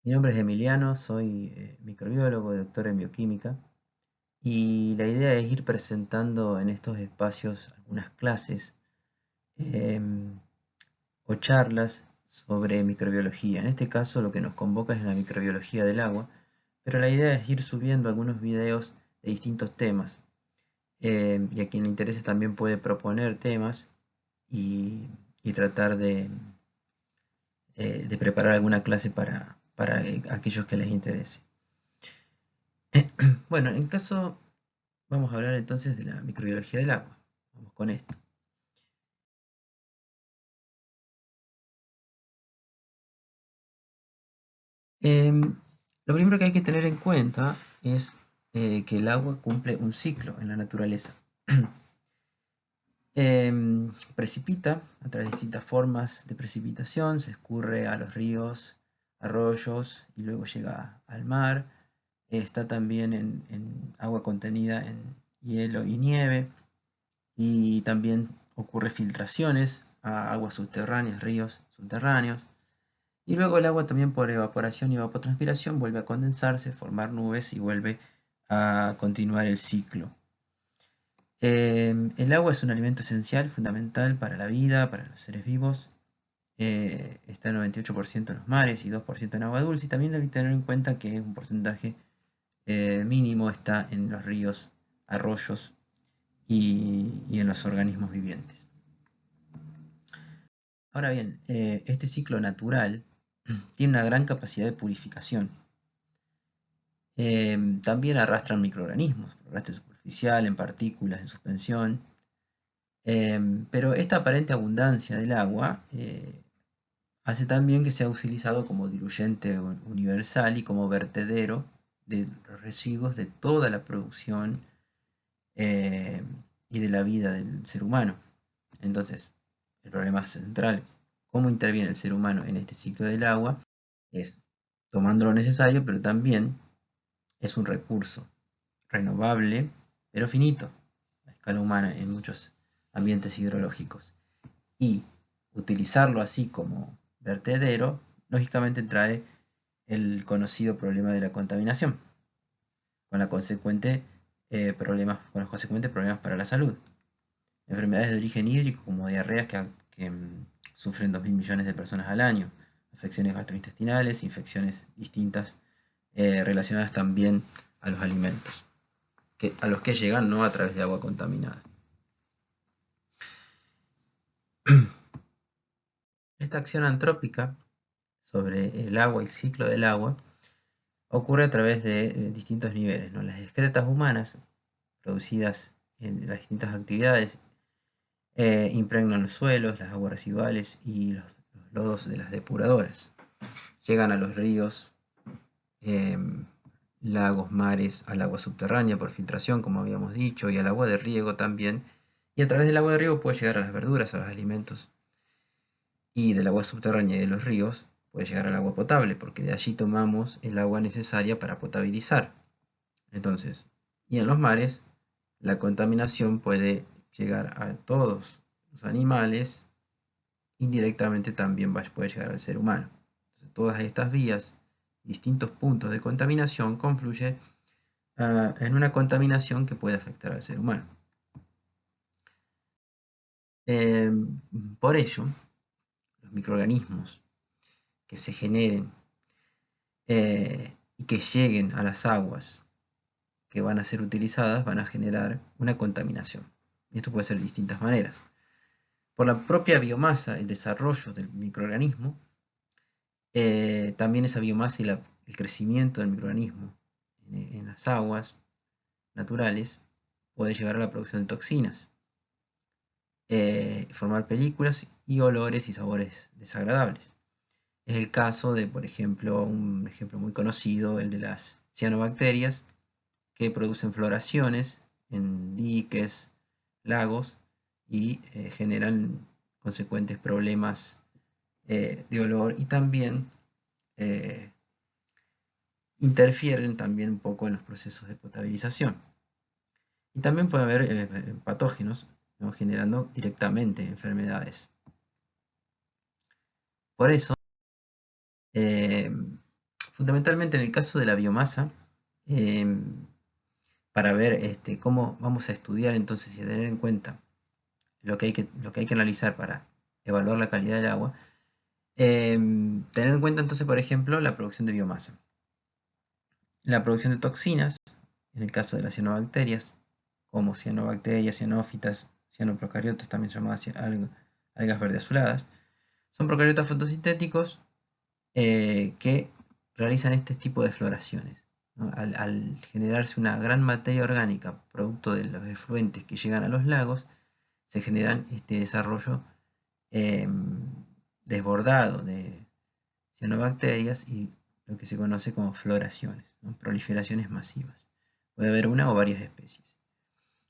Mi nombre es Emiliano, soy microbiólogo, doctor en bioquímica y la idea es ir presentando en estos espacios algunas clases em, o charlas sobre microbiología. En este caso lo que nos convoca es la microbiología del agua, pero la idea es ir subiendo algunos videos de distintos temas. Y a quien le interese también puede proponer temas y, y tratar de preparar alguna clase para aquellos que les interese. Bueno, en caso, vamos a hablar entonces de la microbiología del agua. Vamos con esto. Lo primero que hay que tener en cuenta es que el agua cumple un ciclo en la naturaleza. Precipita a través de distintas formas de precipitación, se escurre a los ríos, arroyos y luego llega al mar. Está también en agua contenida en hielo y nieve, y también ocurre filtraciones a aguas subterráneas, ríos subterráneos. Y luego el agua también por evaporación y evapotranspiración vuelve a condensarse, formar nubes y vuelve a continuar el ciclo. El agua es un alimento esencial, fundamental para la vida, para los seres vivos. Está el 98% en los mares y 2% en agua dulce. Y también hay que tener en cuenta que un porcentaje mínimo está en los ríos, arroyos y en los organismos vivientes. Ahora bien, este ciclo natural tiene una gran capacidad de purificación. También arrastran microorganismos, por arrastre superficial, en partículas, en suspensión. Pero esta aparente abundancia del agua hace también que sea utilizado como diluyente universal y como vertedero de los residuos de toda la producción eh, y de la vida del ser humano. Entonces, el problema central, cómo interviene el ser humano en este ciclo del agua, es tomando lo necesario, pero también es un recurso renovable, pero finito, a escala humana en muchos ambientes hidrológicos. Y utilizarlo así como vertedero, lógicamente trae el conocido problema de la contaminación, con, la consecuente, con los consecuentes problemas para la salud. Enfermedades de origen hídrico como diarreas que sufren 2.000 millones de personas al año, afecciones gastrointestinales, infecciones distintas relacionadas también a los alimentos, a los que llegan no a través de agua contaminada. Esta acción antrópica sobre el agua y el ciclo del agua ocurre a través de distintos niveles, ¿no? Las excretas humanas producidas en las distintas actividades impregnan los suelos, las aguas residuales y los lodos de las depuradoras. Llegan a los ríos, eh, lagos, mares, al agua subterránea por filtración, como habíamos dicho, y al agua de riego también. Y a través del agua de riego puede llegar a las verduras, a los alimentos. Y del agua subterránea y de los ríos puede llegar al agua potable, porque de allí tomamos el agua necesaria para potabilizar. Entonces, y en los mares, la contaminación puede llegar a todos los animales, indirectamente también puede llegar al ser humano. Entonces, todas estas vías, distintos puntos de contaminación, confluyen en una contaminación que puede afectar al ser humano. Eh, por ello, los microorganismos que se generen y que lleguen a las aguas que van a ser utilizadas van a generar una contaminación. Y esto puede ser de distintas maneras. Por la propia biomasa, el desarrollo del microorganismo, también esa biomasa y el crecimiento del microorganismo en las aguas naturales puede llevar a la producción de toxinas, formar películas y olores y sabores desagradables. Es el caso de, por ejemplo, un ejemplo muy conocido, el de las cianobacterias, que producen floraciones en diques, lagos y generan consecuentes problemas de olor y también eh, interfieren también un poco en los procesos de potabilización. Y también puede haber patógenos, ¿no? Generando directamente enfermedades. Por eso, eh, fundamentalmente en el caso de la biomasa, para ver cómo vamos a estudiar entonces y a tener en cuenta lo que hay que analizar para evaluar la calidad del agua, tener en cuenta entonces, por ejemplo, la producción de biomasa. La producción de toxinas, en el caso de las cianobacterias, como cianobacterias, cianófitas, cianoprocariotas, también llamadas algas verde azuladas, son procariotas fotosintéticos que realizan este tipo de floraciones, ¿no? Al generarse una gran materia orgánica producto de los efluentes que llegan a los lagos, se generan este desarrollo desbordado de cianobacterias y lo que se conoce como floraciones, ¿no? Proliferaciones masivas. Puede haber una o varias especies.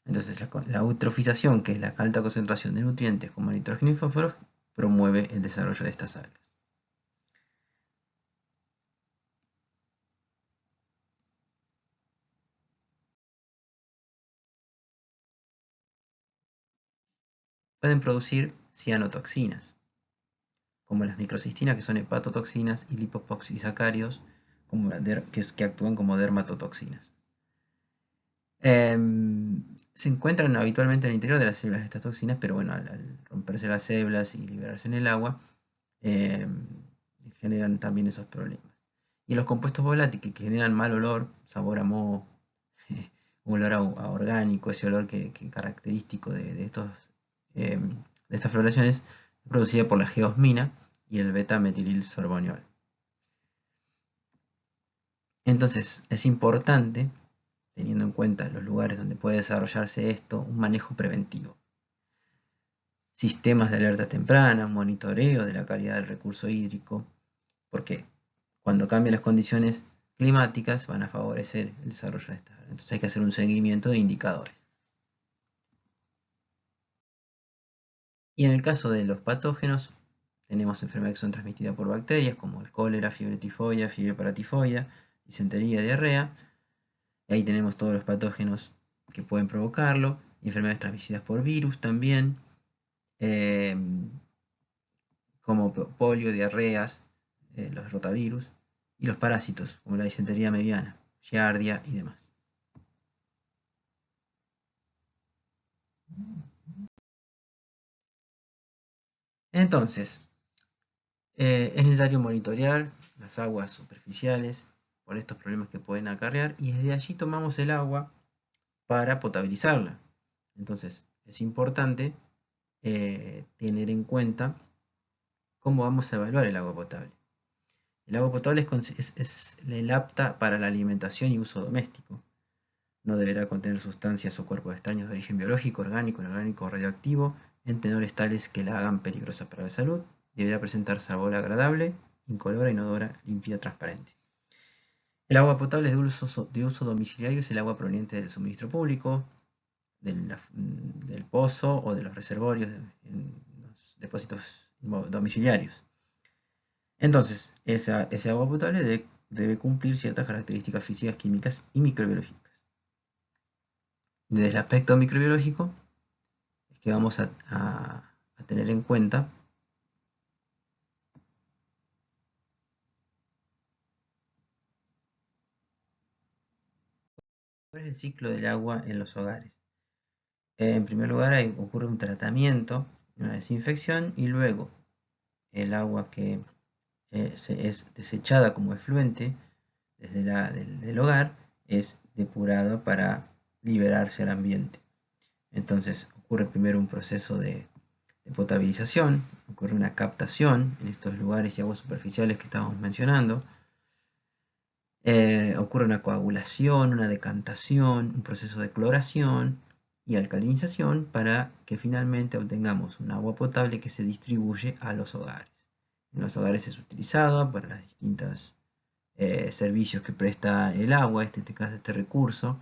Entonces la eutrofización, que es la alta concentración de nutrientes como nitrógeno y fósforo, promueve el desarrollo de estas algas. Pueden producir cianotoxinas, como las microcistinas, que son hepatotoxinas, y lipopoxisacáridos, que actúan como dermatotoxinas. Se encuentran habitualmente en el interior de las células estas toxinas, pero bueno, al romperse las células y liberarse en el agua, em, generan también esos problemas. Y los compuestos volátiles que generan mal olor, sabor a moho, un olor a orgánico, ese olor que característico de estas floraciones, es producida por la geosmina y el beta-metililsorboniol. Entonces, es importante, teniendo en cuenta los lugares donde puede desarrollarse esto, un manejo preventivo. Sistemas de alerta temprana, monitoreo de la calidad del recurso hídrico, porque cuando cambian las condiciones climáticas van a favorecer el desarrollo de estas. Entonces hay que hacer un seguimiento de indicadores. Y en el caso de los patógenos, tenemos enfermedades que son transmitidas por bacterias, como el cólera, fiebre tifoidea, fiebre paratifoidea, disentería, diarrea. Y ahí tenemos todos los patógenos que pueden provocarlo. Enfermedades transmitidas por virus también, como polio, diarreas, los rotavirus. Y los parásitos, como la disentería mediana, giardia y demás. Entonces, es necesario monitorear las aguas superficiales por estos problemas que pueden acarrear y desde allí tomamos el agua para potabilizarla. Entonces, es importante tener en cuenta cómo vamos a evaluar el agua potable. El agua potable es el apta para la alimentación y uso doméstico. No deberá contener sustancias o cuerpos extraños de origen biológico, orgánico, inorgánico o radioactivo en tenores tales que la hagan peligrosa para la salud. Deberá presentar sabor agradable, incolora, inodora, limpia, transparente. El agua potable de uso domiciliario es el agua proveniente del suministro público, del pozo o de los reservorios en los depósitos domiciliarios. Entonces, ese agua potable debe cumplir ciertas características físicas, químicas y microbiológicas. Desde el aspecto microbiológico, es que vamos a tener en cuenta cuál es el ciclo del agua en los hogares. En primer lugar, ocurre un tratamiento, una desinfección, y luego el agua que es desechada como efluente desde del hogar es depurada para liberarse al ambiente. Entonces ocurre primero un proceso de potabilización, ocurre una captación en estos lugares y aguas superficiales que estábamos mencionando, ocurre una coagulación, una decantación, un proceso de cloración y alcalinización para que finalmente obtengamos un agua potable que se distribuye a los hogares. En los hogares es utilizada para los distintos servicios que presta el agua, este recurso,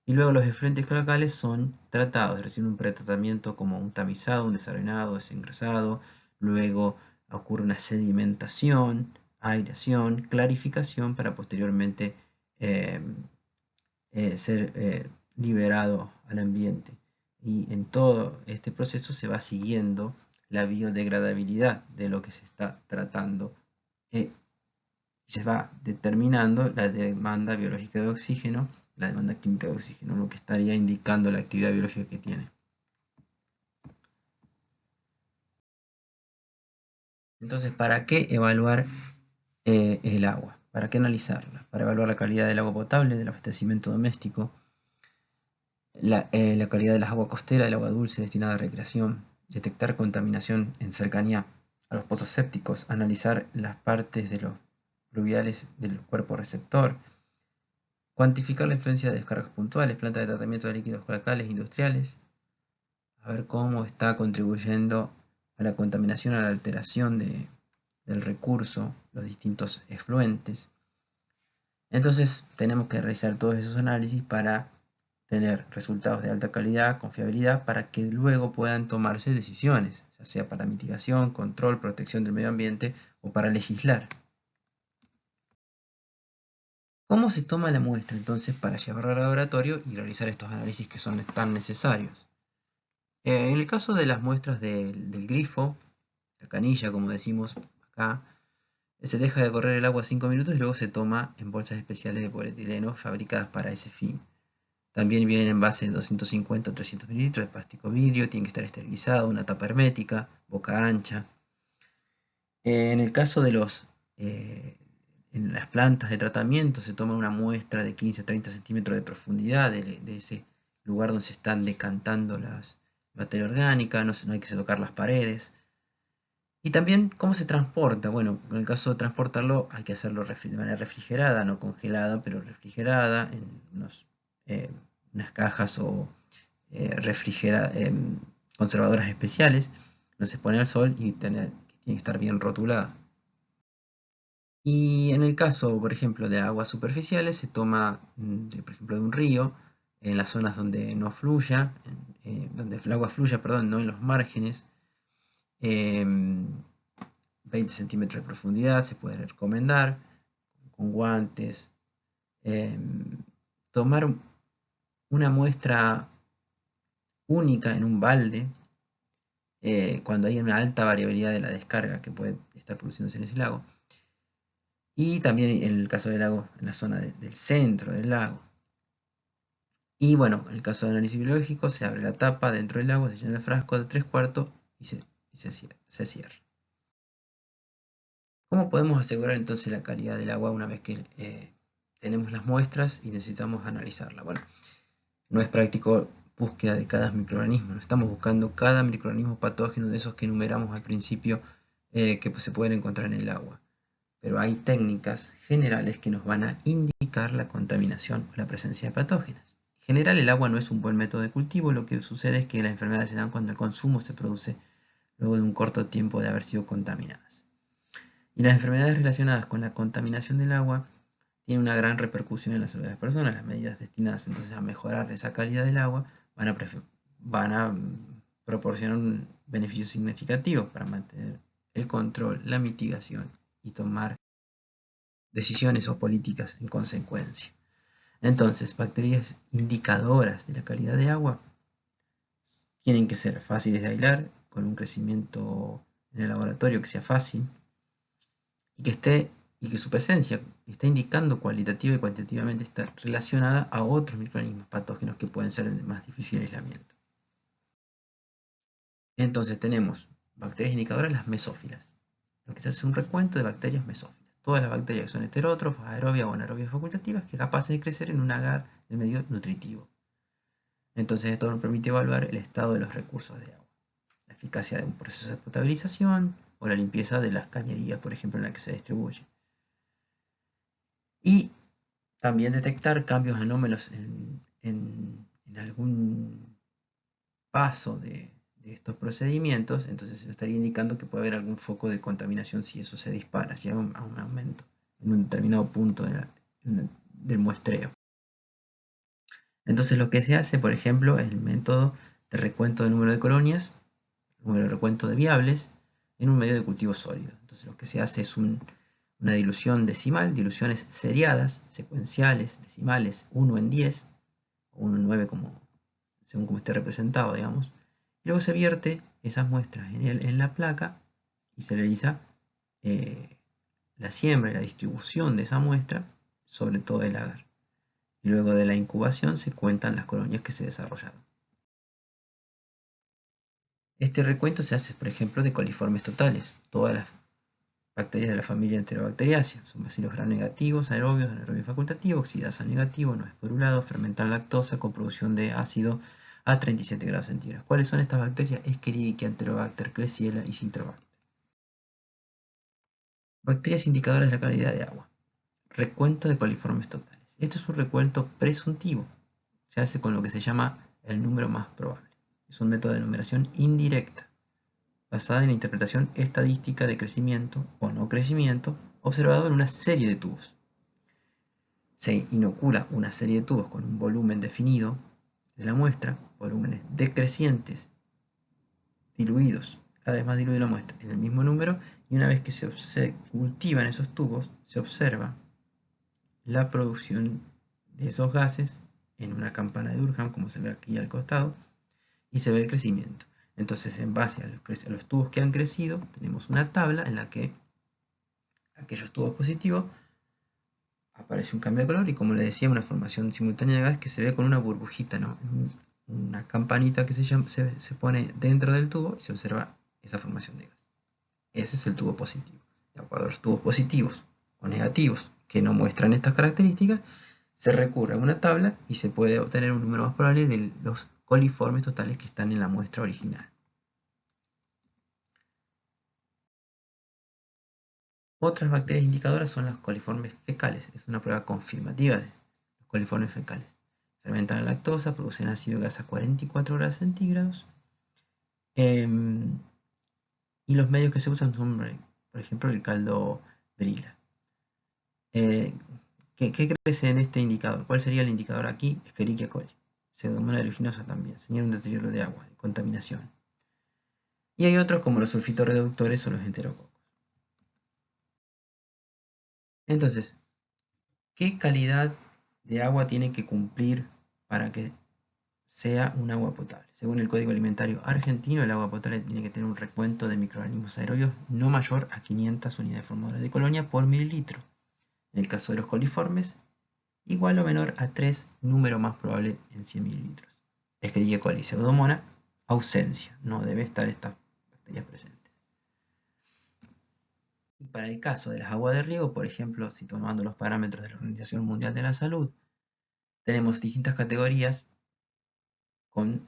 y luego los efluentes locales son tratados, reciben un pretratamiento como un tamizado, un desarenado, desengrasado, luego ocurre una sedimentación, aireación, clarificación para posteriormente eh, ser liberado al ambiente. Y en todo este proceso se va siguiendo la biodegradabilidad de lo que se está tratando y se va determinando la demanda biológica de oxígeno, la demanda química de oxígeno, lo que estaría indicando la actividad biológica que tiene. Entonces, ¿para qué evaluar el agua? ¿Para qué analizarla? Para evaluar la calidad del agua potable, del abastecimiento doméstico, la calidad del agua costera, del agua dulce destinada a recreación, detectar contaminación en cercanía a los pozos sépticos, analizar las partes de los pluviales del cuerpo receptor, cuantificar la influencia de descargas puntuales, plantas de tratamiento de líquidos locales industriales, a ver cómo está contribuyendo a la contaminación, a la alteración del recurso, los distintos efluentes. Entonces tenemos que realizar todos esos análisis para tener resultados de alta calidad, confiabilidad, para que luego puedan tomarse decisiones, ya sea para mitigación, control, protección del medio ambiente o para legislar. ¿Cómo se toma la muestra entonces para llevarla al laboratorio y realizar estos análisis que son tan necesarios? En el caso de las muestras del grifo, la canilla como decimos acá, se deja de correr el agua 5 minutos y luego se toma en bolsas especiales de polietileno fabricadas para ese fin. También vienen en envases de 250 o 300 mililitros de plástico vidrio, tiene que estar esterilizado, una tapa hermética, boca ancha. En el caso de en las plantas de tratamiento se toma una muestra de 15 a 30 centímetros de profundidad de ese lugar donde se están decantando las materia orgánica, no hay que tocar las paredes. Y también cómo se transporta. Bueno, en el caso de transportarlo hay que hacerlo de manera refrigerada, no congelada, pero refrigerada en eh, unas cajas o conservadoras especiales. No se pone al sol y tiene que estar bien rotulada. Y en el caso, por ejemplo, de aguas superficiales, se toma, por ejemplo, de un río, en las zonas donde no fluya, donde el agua fluya, perdón, no en los márgenes. 20 centímetros de profundidad se puede recomendar, con guantes. Tomar una muestra única en un balde, cuando hay una alta variabilidad de la descarga que puede estar produciéndose en ese lago. Y también en el caso del lago, en la zona del centro del lago. Y bueno, en el caso de análisis biológico, se abre la tapa dentro del agua, se llena el frasco de 3/4 y se cierra. ¿Cómo podemos asegurar entonces la calidad del agua una vez que tenemos las muestras y necesitamos analizarla? Bueno, no es práctico búsqueda de cada microorganismo, no estamos buscando cada microorganismo patógeno de esos que enumeramos al principio que se pueden encontrar en el agua. Pero hay técnicas generales que nos van a indicar la contaminación o la presencia de patógenos. En general el agua no es un buen método de cultivo, lo que sucede es que las enfermedades se dan cuando el consumo se produce luego de un corto tiempo de haber sido contaminadas. Y las enfermedades relacionadas con la contaminación del agua tienen una gran repercusión en la salud de las personas. Las medidas destinadas entonces a mejorar esa calidad del agua van a proporcionar un beneficio significativo para mantener el control, la mitigación y tomar decisiones o políticas en consecuencia. Entonces, bacterias indicadoras de la calidad de agua tienen que ser fáciles de aislar, con un crecimiento en el laboratorio que sea fácil, y que su presencia está indicando cualitativa y cuantitativamente está relacionada a otros microorganismos patógenos que pueden ser de más difícil aislamiento. Entonces tenemos bacterias indicadoras, las mesófilas. Lo que se hace es un recuento de bacterias mesófilas. Todas las bacterias que son heterótrofas, aerobias o anaerobias facultativas, que capaces de crecer en un agar de medio nutritivo. Entonces esto nos permite evaluar el estado de los recursos de agua, la eficacia de un proceso de potabilización o la limpieza de las cañerías, por ejemplo, en la que se distribuye. Y también detectar cambios anómalos en algún paso de estos procedimientos, entonces se estaría indicando que puede haber algún foco de contaminación si eso se dispara, si hay un aumento en un determinado punto del muestreo. Entonces lo que se hace, por ejemplo, es el método de recuento del número de colonias, número de recuento de viables, en un medio de cultivo sólido. Entonces lo que se hace es una dilución decimal, diluciones seriadas, secuenciales, decimales, 1 en 10, o 1 en 9 según como esté representado, digamos. Y luego se vierte esas muestras en la placa y se realiza la siembra y la distribución de esa muestra sobre todo el agar. Y luego de la incubación se cuentan las colonias que se desarrollaron. Este recuento se hace, por ejemplo, de coliformes totales. Todas las bacterias de la familia Enterobacteriaceae son bacilos gram negativos, anaerobios, anaerobio facultativo, oxidasa negativo, no esporulado, fermentan lactosa con producción de ácido a 37 grados centígrados. ¿Cuáles son estas bacterias? Escherichia, Enterobacter, Klebsiella y Citrobacter. Bacterias indicadoras de la calidad de agua. Recuento de coliformes totales. Esto es un recuento presuntivo. Se hace con lo que se llama el número más probable. Es un método de numeración indirecta, basada en la interpretación estadística de crecimiento o no crecimiento observado en una serie de tubos. Se inocula una serie de tubos con un volumen definido de la muestra, volúmenes decrecientes, diluidos, cada vez más diluida la muestra, en el mismo número, y una vez que se cultivan esos tubos, se observa la producción de esos gases en una campana de Durkheim, como se ve aquí al costado, y se ve el crecimiento. Entonces, en base a los tubos que han crecido, tenemos una tabla en la que aquellos tubos positivos aparece un cambio de color y, como les decía, una formación simultánea de gas que se ve con una burbujita, ¿no? Una campanita que se pone dentro del tubo y se observa esa formación de gas. Ese es el tubo positivo. De acuerdo a los tubos positivos o negativos que no muestran estas características, se recurre a una tabla y se puede obtener un número más probable de los coliformes totales que están en la muestra original. Otras bacterias indicadoras son las coliformes fecales. Es una prueba confirmativa de los coliformes fecales. Fermentan la lactosa, producen ácido gas a 44 grados centígrados. Y los medios que se usan son, por ejemplo, el caldo Brila. ¿Qué crece en este indicador? ¿Cuál sería el indicador aquí? Escherichia coli. Pseudomonas aeruginosa también. Señala un deterioro de agua, de contaminación. Y hay otros como los sulfitorreductores o los enterococos. Entonces, ¿qué calidad de agua tiene que cumplir para que sea un agua potable? Según el Código Alimentario Argentino, el agua potable tiene que tener un recuento de microorganismos aerobios no mayor a 500 unidades formadoras de colonia por mililitro. En el caso de los coliformes, igual o menor a 3, número más probable en 100 mililitros. Escherichia coli, Pseudomonas, ausencia, no debe estar estas bacterias presentes. Y para el caso de las aguas de riego, por ejemplo, si tomando los parámetros de la Organización Mundial de la Salud, tenemos distintas categorías con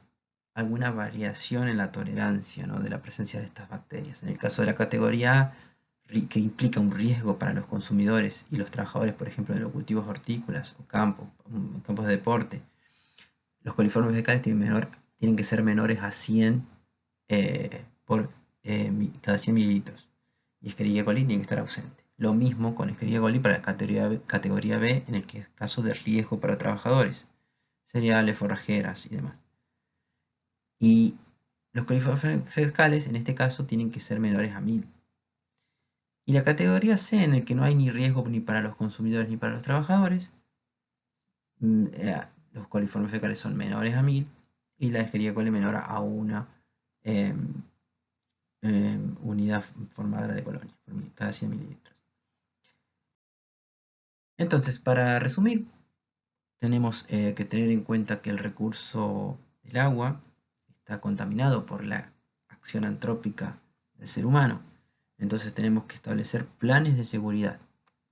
alguna variación en la tolerancia, ¿no?, de la presencia de estas bacterias. En el caso de la categoría A, que implica un riesgo para los consumidores y los trabajadores, por ejemplo, de los cultivos hortícolas o campos de deporte, los coliformes fecales tienen que ser menores a 100 por cada 100 mililitros. Y Escherichia coli tiene que estar ausente. Lo mismo con Escherichia coli para la categoría B, en el que es caso de riesgo para trabajadores, cereales, forrajeras y demás. Y los coliformes fecales, en este caso, tienen que ser menores a 1000. Y la categoría C, en el que no hay ni riesgo ni para los consumidores ni para los trabajadores, los coliformes fecales son menores a 1000 y la Escherichia coli menor a una unidad formadora de colonia por cada 100 mililitros. Entonces, para resumir, tenemos que tener en cuenta que el recurso del agua está contaminado por la acción antrópica del ser humano. Entonces tenemos que establecer planes de seguridad,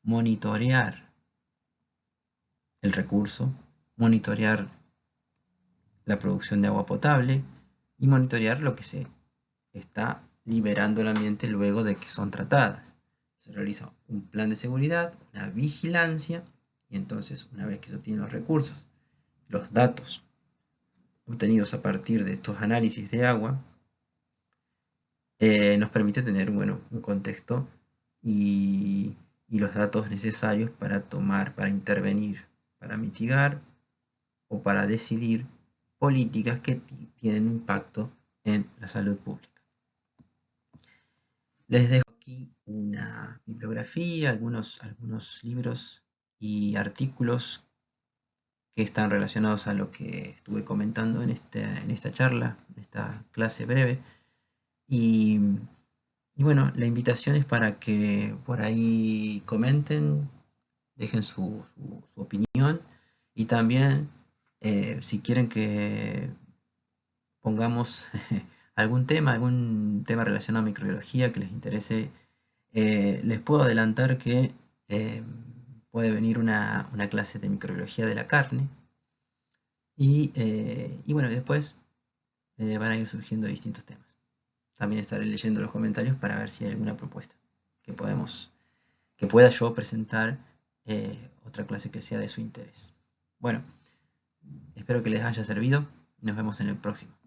monitorear el recurso, monitorear la producción de agua potable y monitorear lo que se está liberando al ambiente luego de que son tratadas. Se realiza un plan de seguridad, una vigilancia, y entonces, una vez que se obtienen los recursos, los datos obtenidos a partir de estos análisis de agua, nos permite tener, bueno, un contexto y los datos necesarios para tomar, para intervenir, para mitigar o para decidir políticas que tienen impacto en la salud pública. Les dejo aquí una bibliografía, algunos libros y artículos que están relacionados a lo que estuve comentando en esta charla, en esta clase breve. Y Y bueno, la invitación es para que por ahí comenten, dejen su opinión y también si quieren que pongamos algún tema relacionado a microbiología que les interese, les puedo adelantar que eh, puede venir una clase de microbiología de la carne y bueno, después van a ir surgiendo distintos temas. También estaré leyendo los comentarios para ver si hay alguna propuesta que que pueda yo presentar otra clase que sea de su interés. Bueno, espero que les haya servido y nos vemos en el próximo.